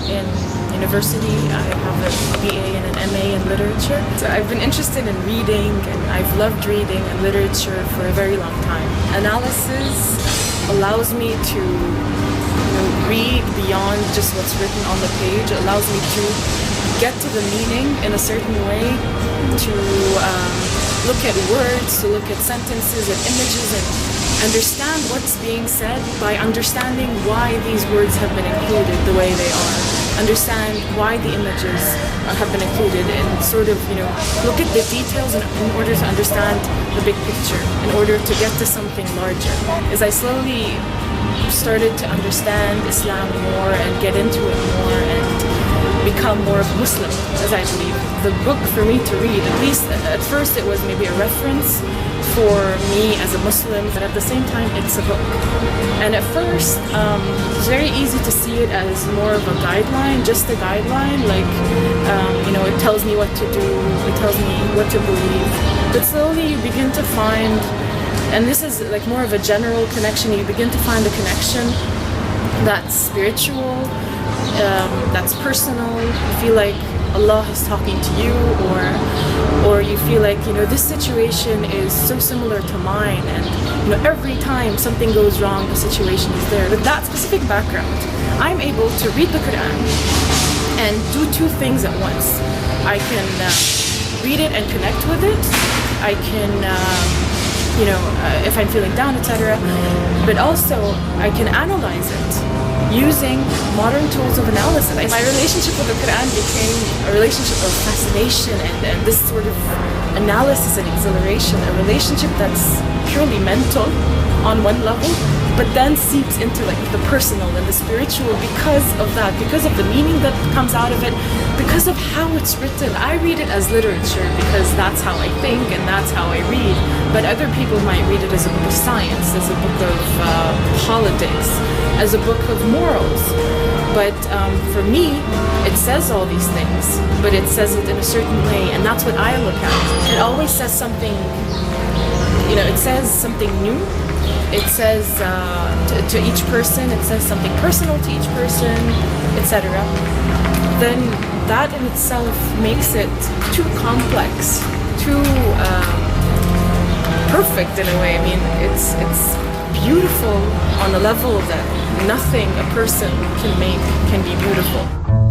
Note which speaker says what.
Speaker 1: in university. I have a BA and an MA in literature. So I've been interested in reading, and I've loved reading and literature for a very long time. Analysis allows me to read beyond just what's written on the page. It allows me to get to the meaning in a certain way, to look at words, to look at sentences and images, and understand what's being said by understanding why these words have been included the way they are. Understand why the images have been included, and sort of, look at the details in order to understand the big picture, in order to get to something larger. As I slowly started to understand Islam more and get into it more and become more of a Muslim, as I believe, the book for me to read, at least at first it was maybe a reference for me as a Muslim, but at the same time it's a book. And at first it's very easy to see it as more of a guideline, just a guideline, like it tells me what to do, it tells me what to believe. But slowly you begin to find, and this is like more of a general connection, you begin to find a connection that's spiritual, that's personal. You feel like Allah is talking to you, or you feel like, this situation is so similar to mine, and every time something goes wrong, the situation is there. With that specific background, I'm able to read the Quran and do two things at once. I can read it and connect with it. I can if I'm feeling down, etc. But also I can analyze it using modern tools of analysis. My relationship with the Quran became a relationship of fascination and this sort of analysis and exhilaration, a relationship that's purely mental on one level, but then seeps into like the personal and the spiritual because of that, because of the meaning that comes out of it, because of how it's written. I read it as literature because that's how I think and that's how I read, but other people might read it as a book of science, as a book of politics, as a book of morals. But for me, it says all these things, but it says it in a certain way, and that's what I look at. It always says something, it says something new. It says to each person, it says something personal to each person, etc. Then that in itself makes it too complex, too perfect in a way. I mean, it's beautiful on a level that nothing a person can make can be beautiful.